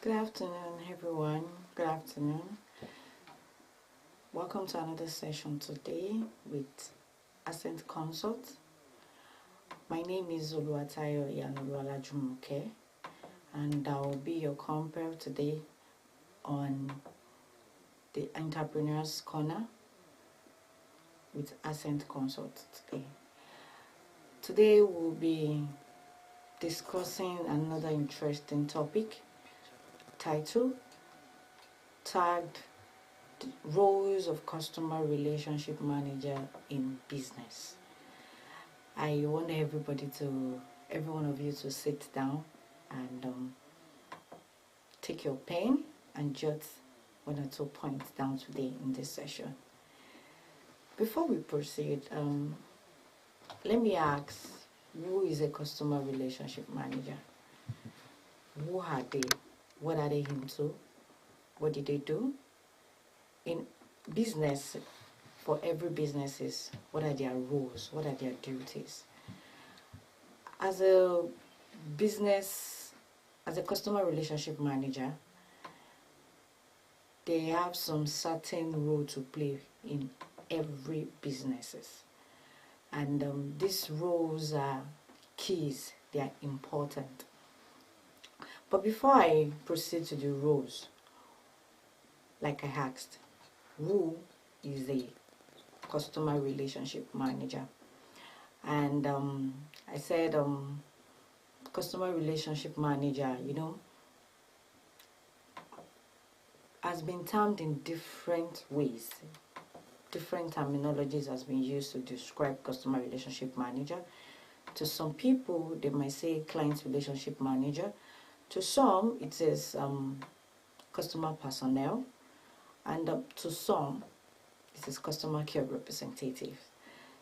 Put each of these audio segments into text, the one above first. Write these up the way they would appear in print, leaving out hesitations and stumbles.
Good afternoon, everyone. Good afternoon. Welcome to another session today with Ascent Consult. My name is Oluwatayo Yanoluwalajumoke, and I will be your compere today on the Entrepreneur's Corner with Ascent Consult today. Today we'll be discussing another interesting topic titled tagged Roles of Customer Relationship Manager in Business. I want every one of you to sit down and take your pen and jot 1 or 2 points down today in this session. Before we proceed, let me ask, who is a customer relationship manager? Who are they? What are they into? What do they do? In business, for every businesses, what are their roles? What are their duties? As a customer relationship manager, they have some certain role to play in every businesses. And these roles are keys, they are important. But before I proceed to the roles, like I asked, who is a customer relationship manager? And I said customer relationship manager, has been termed in different ways. Different terminologies has been used to describe customer relationship manager. To some people, they might say client relationship manager. To some, it is customer personnel, and to some, it is customer care representative.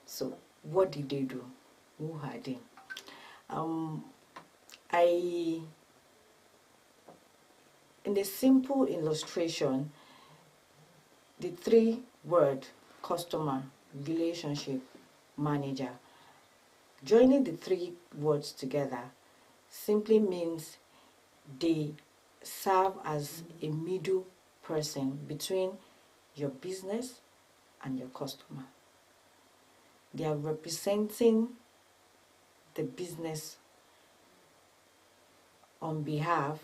So, what did they do? Who are they? In the simple illustration, the 3-word customer relationship manager, joining the 3 words together simply means they serve as a middle person between your business and your customer. They are representing the business on behalf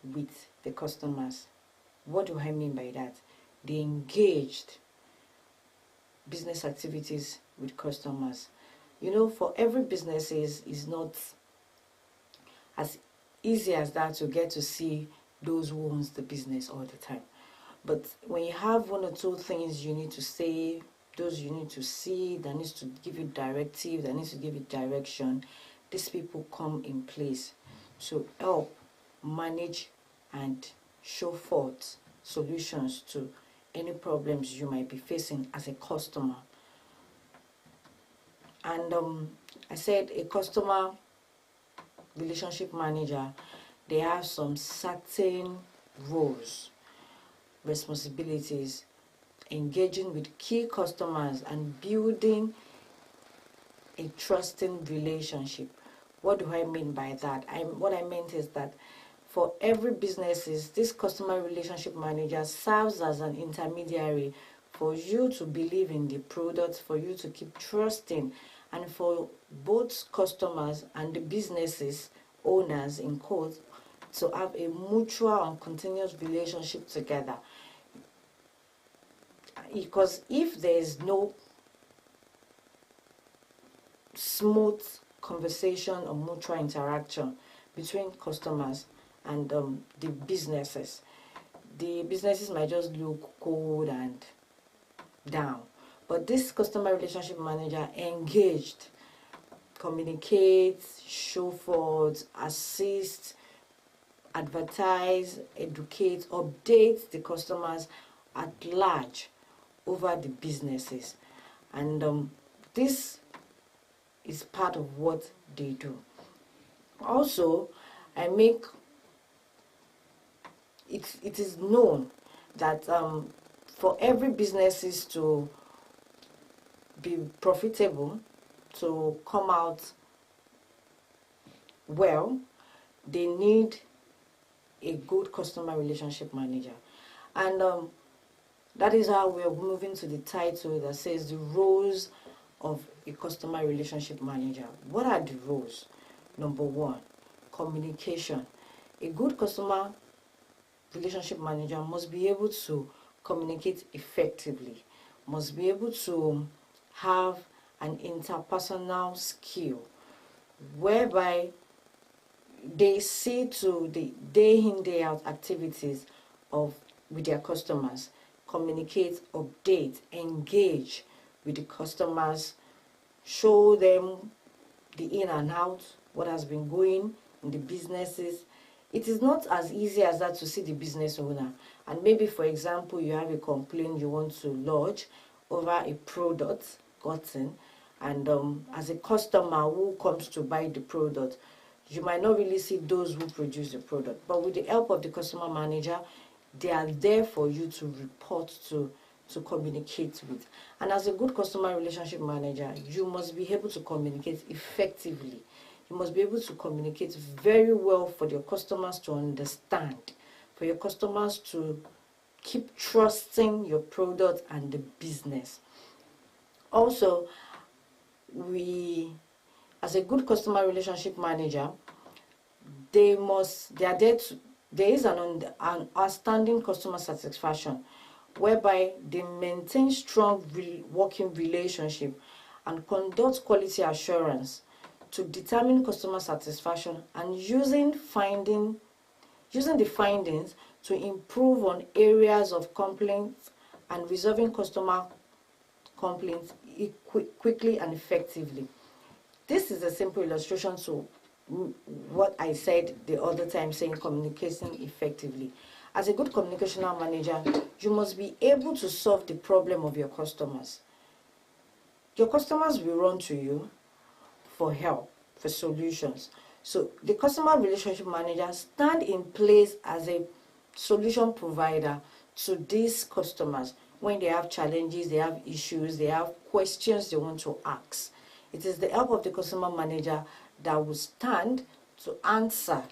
with the customers. What do I mean by that? They engaged business activities with customers. For every business is not as easy as that to get to see those who owns the business all the time. But when you have 1 or 2 things you need to say, those you need to see, that needs to give you directive, that needs to give you direction, these people come in place to help manage and show forth solutions to any problems you might be facing as a customer. And I said a customer relationship manager, they have some certain roles, responsibilities, engaging with key customers and building a trusting relationship. What do I mean by that? What I meant is that for every businesses, this customer relationship manager serves as an intermediary for you to believe in the product, for you to keep trusting, and for both customers and the businesses owners in quotes to have a mutual and continuous relationship together. Because if there is no smooth conversation or mutual interaction between customers and the businesses might just look cold and down. But this customer relationship manager engaged, communicates, show forth, assist, advertise, educate, update the customers at large over the businesses. And this is part of what they do. Also, it is known that for every businesses to be profitable, to come out well, they need a good customer relationship manager. And that is how we are moving to the title that says the roles of a customer relationship manager. What are the roles? Number one, communication. A good customer relationship manager must be able to communicate effectively, must be able to have an interpersonal skill whereby they see to the day in day out activities of with their customers, communicate, update, engage with the customers, show them the in and out, what has been going in the businesses. It is not as easy as that to see the business owner. And maybe, for example, you have a complaint you want to lodge over a product gotten, and as a customer who comes to buy the product, you might not really see those who produce the product. But with the help of the customer manager, they are there for you to report to communicate with. And as a good customer relationship manager, you must be able to communicate effectively. You must be able to communicate very well for your customers to understand, for your customers to keep trusting your product and the business. Also, as a good customer relationship manager, there is an outstanding customer satisfaction, whereby they maintain strong working relationship and conduct quality assurance to determine customer satisfaction, and using the findings to improve on areas of complaints and resolving customer complaints quickly and effectively. This is a simple illustration to what I said the other time, saying communicating effectively. As a good communicational manager, you must be able to solve the problem of your customers. Your customers will run to you for help, for solutions. So the customer relationship manager stand in place as a solution provider to these customers when they have challenges, they have issues, they have questions they want to ask. It is the help of the customer manager that will stand to answer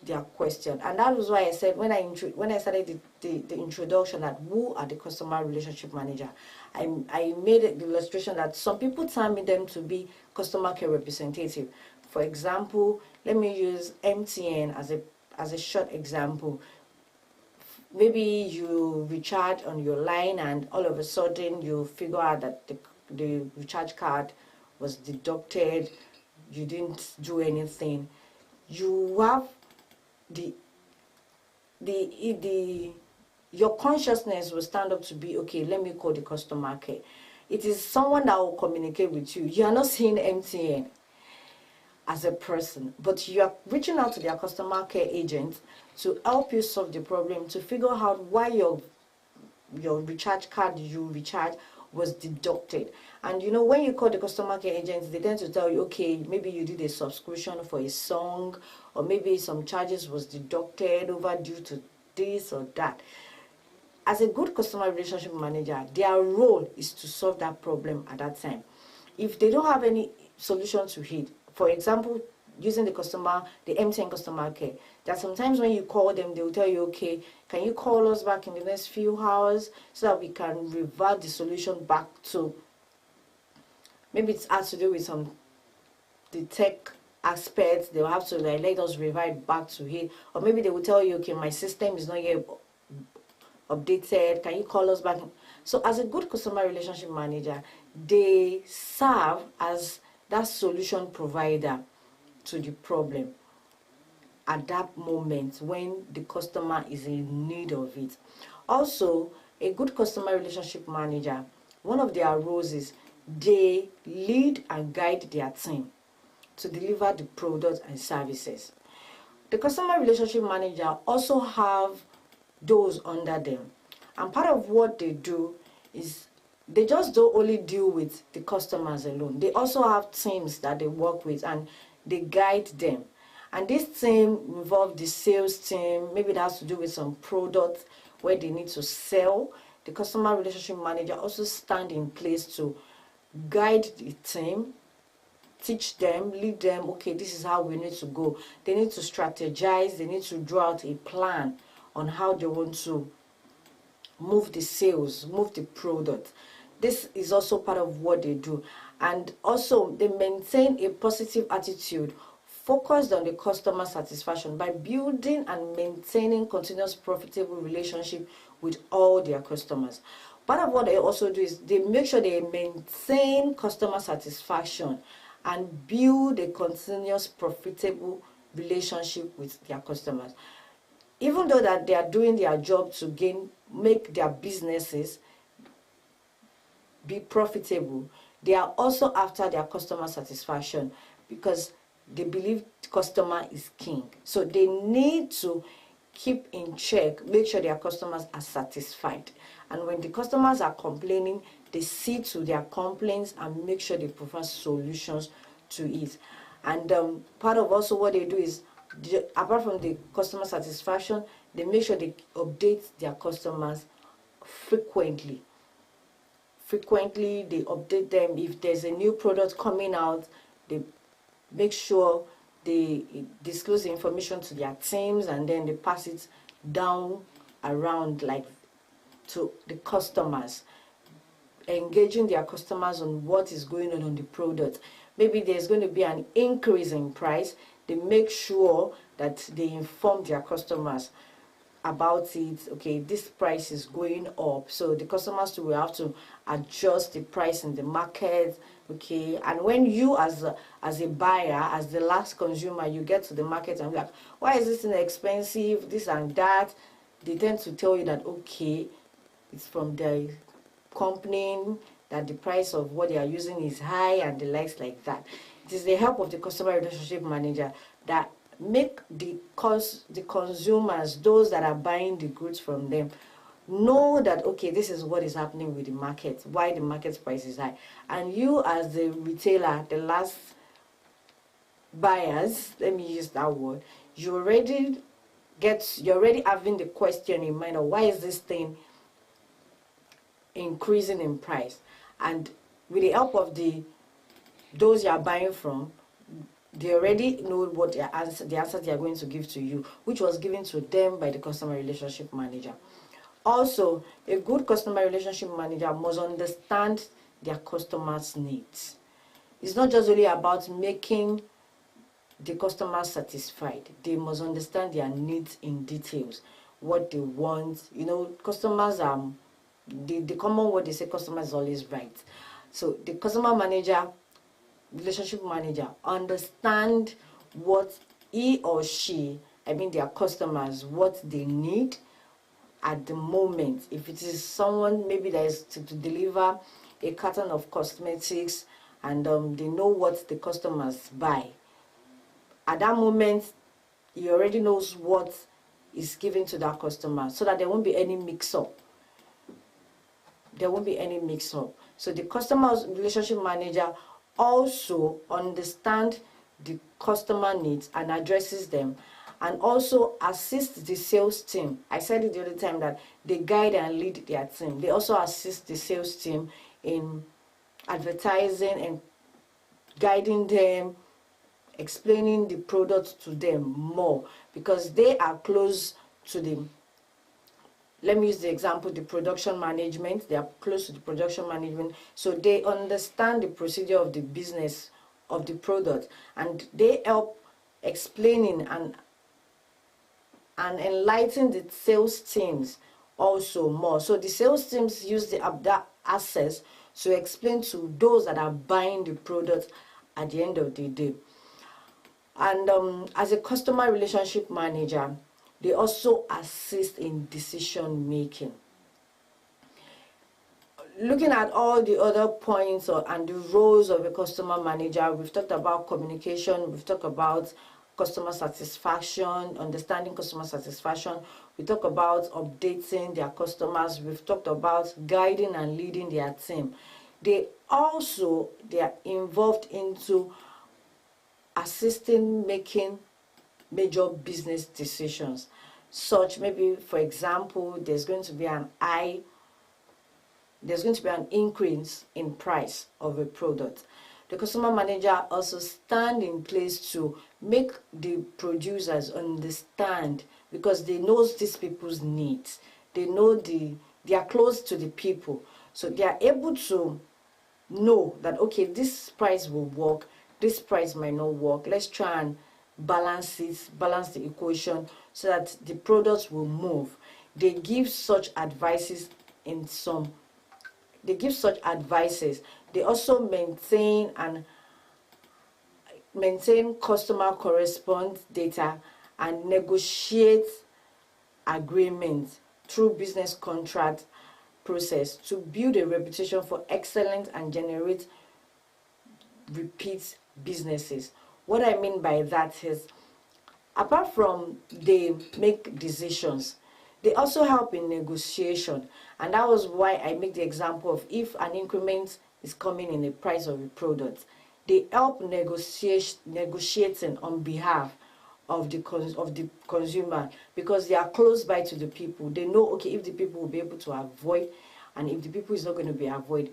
their question. And that was why I said when I started the introduction, that who are the customer relationship manager, I made the illustration that some people term them to be customer care representative. For example, let me use MTN as a short example. Maybe you recharge on your line and all of a sudden you figure out that the recharge card was deducted, you didn't do anything. You have your consciousness will stand up to be, okay, let me call the customer care. It is someone that will communicate with you. You are not seeing MTN as a person, but you are reaching out to their customer care agent to help you solve the problem, to figure out why your recharge card you recharge was deducted. And you know, when you call the customer care agents, they tend to tell you, okay, maybe you did a subscription for a song, or maybe some charges was deducted overdue to this or that. As a good customer relationship manager, their role is to solve that problem at that time. If they don't have any solution to it, for example, using the MTN customer care, that sometimes when you call them, they will tell you, okay, can you call us back in the next few hours so that we can revert the solution back to, maybe it has to do with the tech aspects. They will have to let us revert back to it, or maybe they will tell you, okay, my system is not yet updated, can you call us back? So as a good customer relationship manager, they serve as that solution provider to the problem at that moment when the customer is in need of it. Also, a good customer relationship manager, one of their roles is they lead and guide their team to deliver the products and services. The customer relationship manager also have those under them, and part of what they do is they just don't only deal with the customers alone. They also have teams that they work with and they guide them. And this team involves the sales team. Maybe that has to do with some products where they need to sell. The customer relationship manager also stand in place to guide the team, teach them, lead them, okay, this is how we need to go. They need to strategize, they need to draw out a plan on how they want to move the sales, move the product. This is also part of what they do. And also, they maintain a positive attitude focused on the customer satisfaction by building and maintaining continuous profitable relationship with all their customers. Part of what they also do is they make sure they maintain customer satisfaction and build a continuous profitable relationship with their customers. Even though that they are doing their job to make their businesses be profitable, they are also after their customer satisfaction because they believe the customer is king. So they need to keep in check, make sure their customers are satisfied. And when the customers are complaining, they see to their complaints and make sure they provide solutions to it. And part of also what they do is, apart from the customer satisfaction, they make sure they update their customers frequently. Frequently, they update them. If there's a new product coming out, they make sure they disclose the information to their teams, and then they pass it down around, like, to the customers, engaging their customers on what is going on the product. Maybe there's going to be an increase in price. They make sure that they inform their customers about it. Okay, this price is going up, so the customers will have to adjust the price in the market. Okay, and when you as a buyer, as the last consumer, you get to the market and be like, why is this expensive, this and that, they tend to tell you that, okay, it's from the company, that the price of what they are using is high and the likes like that. It is the help of the customer relationship manager that make the consumers, those that are buying the goods from them, know that, okay, this is what is happening with the market, why the market price is high. And you as the retailer, the last buyers, let me use that word, you're already having the question in mind of why is this thing increasing in price. And with the help of those you are buying from, they already know what the answer they are going to give to you, which was given to them by the customer relationship manager. Also, a good customer relationship manager must understand their customers' needs. It's not just only about making the customer satisfied. They must understand their needs in details, what they want. You know, customers are the common word they say, customer is always right. So the customer manager, relationship manager, understand what he or she, I mean their customers, what they need at the moment. If it is someone maybe that is to deliver a carton of cosmetics, and they know what the customers buy, at that moment he already knows what is given to that customer, so that there won't be any mix-up. There won't be any mix-up. So the customer relationship manager also understands the customer needs and addresses them, and also assists the sales team. I said it the other time that they guide and lead their team. They also assist the sales team in advertising and guiding them, explaining the product to them more, because they are close to them. Let me use the example, the production management. They are close to the production management, so they understand the procedure of the business of the product, and they help explaining and enlighten the sales teams also more. So the sales teams use that access to explain to those that are buying the product at the end of the day. And as a customer relationship manager, they also assist in decision making. Looking at all the other points and the roles of a customer manager, we've talked about communication, we've talked about customer satisfaction, understanding customer satisfaction, we talk about updating their customers, we've talked about guiding and leading their team. They are involved into assisting making major business decisions, such maybe, for example, there's going to be an increase in price of a product. The customer manager also stand in place to make the producers understand, because they know these people's needs. They know they are close to the people, so they are able to know that, okay, this price will work, this price might not work. Let's try and balance the equation so that the products will move. They give such advices in some. They give such advices. They also maintain customer correspondence data and negotiate agreements through business contract process to build a reputation for excellence and generate repeat businesses. What I mean by that is, apart from they make decisions, they also help in negotiation. And that was why I make the example of, if an increment is coming in the price of a product, they help negotiating on behalf of the consumer, because they are close by to the people. They know, okay, if the people will be able to avoid, and if the people is not going to be avoid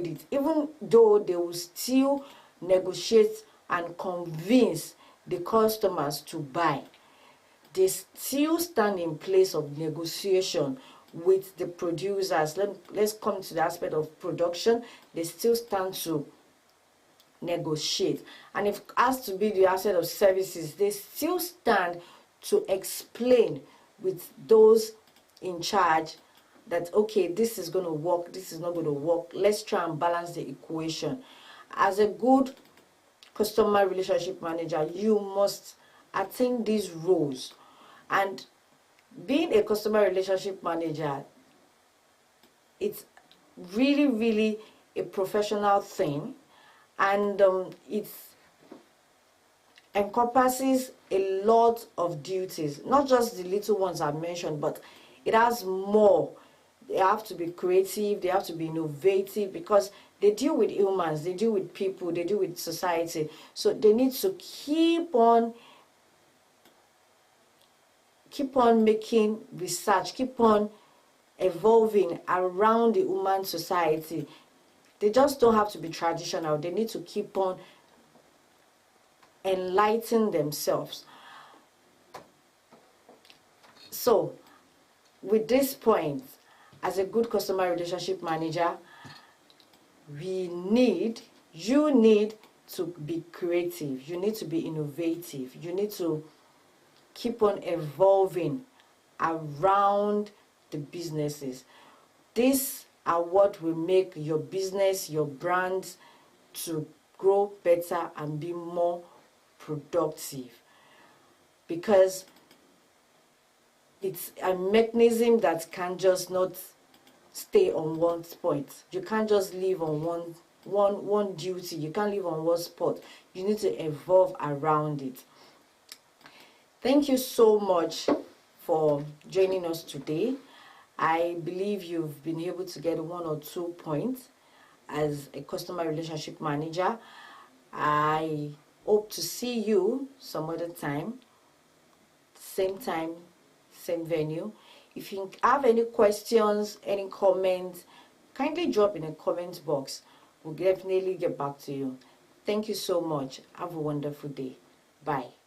it, even though they will still negotiate and convince the customers to buy. They still stand in place of negotiation with the producers. Let's come to the aspect of production. They still stand to negotiate. And if it has to be the aspect of services, they still stand to explain with those in charge that, okay, this is going to work, this is not going to work. Let's try and balance the equation. As a good customer relationship manager, you must attain these roles. And being a customer relationship manager, it's really, really a professional thing, and it encompasses a lot of duties, not just the little ones I mentioned, but it has more. They have to be creative, they have to be innovative, because they deal with humans, they deal with people, they deal with society. So they need to keep on making research, keep on evolving around the human society. They just don't have to be traditional. They need to keep on enlightening themselves. So, with this point, as a good customer relationship manager, you need to be creative. You need to be innovative. You need to keep on evolving around the businesses. These are what will make your business, your brands, to grow better and be more productive, because it's a mechanism that can just not stay on one point. You can't just live on one duty. You can't live on one spot. You need to evolve around it. Thank you so much for joining us today. I believe you've been able to get 1 or 2 points as a customer relationship manager. I hope to see you some other time, same venue. If you have any questions, any comments, kindly drop in the comment box. We'll definitely get back to you. Thank you so much. Have a wonderful day. Bye.